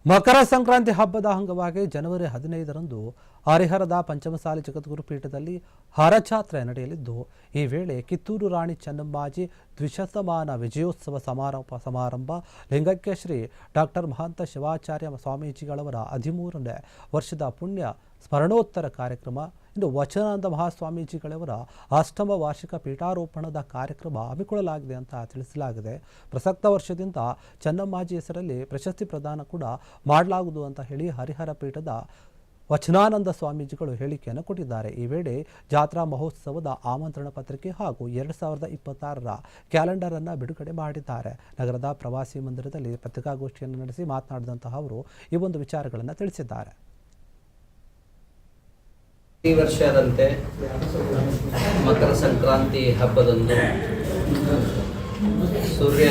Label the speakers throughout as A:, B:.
A: ಮಕರ ಸಂಕ್ರಾಂತಿ ಹಬ್ಬದ ಅಂಗವಾಗಿ ಜನವರಿ 15ರಂದು ಹರಿಹರದ ಪಂಚಮಸಾಲಿ ಜಗದ್ಗುರು ಪೀಠದಲ್ಲಿ ಹರಜಾತ್ರೆ ನಡೆಯಲಿದ್ದು, ಈ ವೇಳೆ ಕಿತ್ತೂರು ರಾಣಿ ಚೆನ್ನಮ್ಮಾಜಿ ದ್ವಿಶತಮಾನ ವಿಜಯೋತ್ಸವ ಸಮಾರಂಭ, ಲಿಂಗೈಕ್ಯ ಶ್ರೀ ಡಾಕ್ಟರ್ ಮಹಾಂತ ಶಿವಾಚಾರ್ಯ ಸ್ವಾಮೀಜಿಗಳವರ 13ನೇ ವರ್ಷದ ಪುಣ್ಯ ಸ್ಮರಣೋತ್ತರ ಕಾರ್ಯಕ್ರಮ, ಇನ್ನು ವಚನಾನಂದ ಮಹಾಸ್ವಾಮೀಜಿಗಳವರ ಅಷ್ಟಮ ವಾರ್ಷಿಕ ಪೀಠಾರೋಪಣದ ಕಾರ್ಯಕ್ರಮ ಹಮ್ಮಿಕೊಳ್ಳಲಾಗಿದೆ ಅಂತ ತಿಳಿಸಲಾಗಿದೆ. ಪ್ರಸಕ್ತ ವರ್ಷದಿಂದ ಚೆನ್ನಮ್ಮಾಜಿ ಹೆಸರಲ್ಲಿ ಪ್ರಶಸ್ತಿ ಪ್ರದಾನ ಕೂಡ ಮಾಡಲಾಗುವುದು ಅಂತ ಹೇಳಿ ಹರಿಹರ ಪೀಠದ ವಚನಾನಂದ ಸ್ವಾಮೀಜಿಗಳು ಹೇಳಿಕೆಯನ್ನು ಕೊಟ್ಟಿದ್ದಾರೆ. ಈ ವೇಳೆ ಜಾತ್ರಾ ಮಹೋತ್ಸವದ ಆಮಂತ್ರಣ ಪತ್ರಿಕೆ ಹಾಗೂ 2026ರ ಕ್ಯಾಲೆಂಡರ್ ಅನ್ನು ಬಿಡುಗಡೆ ಮಾಡಿದ್ದಾರೆ. ನಗರದ ಪ್ರವಾಸಿ ಮಂದಿರದಲ್ಲಿ ಪತ್ರಿಕಾಗೋಷ್ಠಿಯನ್ನು ನಡೆಸಿ ಮಾತನಾಡಿದಂತಹ ಅವರು ಈ ಒಂದು ವಿಚಾರಗಳನ್ನು ತಿಳಿಸಿದ್ದಾರೆ.
B: ಈ ವರ್ಷದಂತೆ ಮಕರ ಸಂಕ್ರಾಂತಿ ಹಬ್ಬದಂದು ಸೂರ್ಯ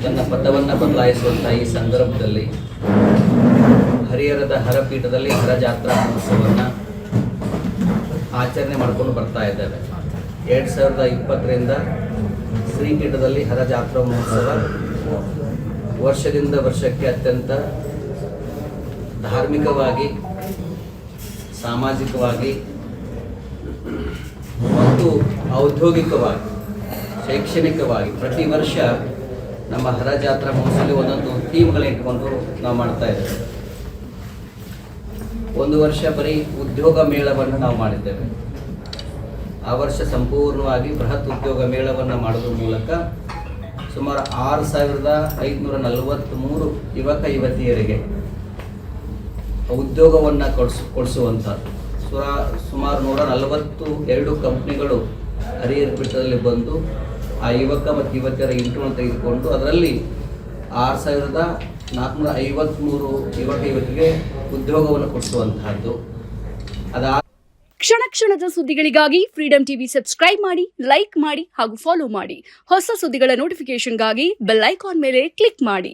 B: ತನ್ನ ಪಥವನ್ನು ಬದಲಾಯಿಸುವಂತಹ ಈ ಸಂದರ್ಭದಲ್ಲಿ ಹರಿಹರದ ಹರಪೀಠದಲ್ಲಿ ಹರಜಾತ್ರಾ ಮಹೋತ್ಸವವನ್ನು ಆಚರಣೆ ಮಾಡಿಕೊಂಡು ಬರ್ತಾ ಇದ್ದೇವೆ. 2020ರಿಂದ ಶ್ರೀಪೀಠದಲ್ಲಿ ಹರಜಾತ್ರಾ ಮಹೋತ್ಸವ ವರ್ಷದಿಂದ ವರ್ಷಕ್ಕೆ ಅತ್ಯಂತ ಧಾರ್ಮಿಕವಾಗಿ, ಸಾಮಾಜಿಕವಾಗಿ ಮತ್ತು ಔದ್ಯೋಗಿಕವಾಗಿ, ಶೈಕ್ಷಣಿಕವಾಗಿ ಪ್ರತಿ ವರ್ಷ ನಮ್ಮ ಹರಜಾತ್ರಾ ಮಹೋತ್ಸವದಲ್ಲಿ ಒಂದೊಂದು ಥೀಮ್ಗಳನ್ನ ಇಟ್ಕೊಂಡು ನಾವು ಮಾಡ್ತಾ ಇದ್ದೇವೆ. ಒಂದು ವರ್ಷ ಬರೀ ಉದ್ಯೋಗ ಮೇಳವನ್ನು ನಾವು ಮಾಡಿದ್ದೇವೆ. ಆ ವರ್ಷ ಸಂಪೂರ್ಣವಾಗಿ ಬೃಹತ್ ಉದ್ಯೋಗ ಮೇಳವನ್ನು ಮಾಡೋದ್ರ ಮೂಲಕ ಸುಮಾರು 6543 ಯುವಕ ಯುವತಿಯರಿಗೆ ಉದ್ಯೋಗವನ್ನು ಕೊಡಿಸುವಂಥದ್ದು. ಸುಮಾರು 142 ಕಂಪ್ನಿಗಳು ಹರಿಹರ ಪೀಠದಲ್ಲಿ ಬಂದು ಆ ಯುವಕ ಮತ್ತು ಯುವತಿಯರ ಇಂಟರ್ವ್ಯೂ ತೆಗೆದುಕೊಂಡು ಅದರಲ್ಲಿ 6453 ಯುವಕ ಯುವತಿಗೆ ಉದ್ಯೋಗವನ್ನು ಕೊಡಿಸುವಂತಹದ್ದು.
C: ಕ್ಷಣ ಕ್ಷಣದ ಸುದ್ದಿಗಳಿಗಾಗಿ ಫ್ರೀಡಂ ಟಿವಿ ಸಬ್ಸ್ಕ್ರೈಬ್ ಮಾಡಿ, ಲೈಕ್ ಮಾಡಿ ಹಾಗೂ ಫಾಲೋ ಮಾಡಿ. ಹೊಸ ಸುದ್ದಿಗಳ ನೋಟಿಫಿಕೇಶನ್ಗಾಗಿ ಬೆಲ್ ಐಕಾನ್ ಮೇಲೆ ಕ್ಲಿಕ್ ಮಾಡಿ.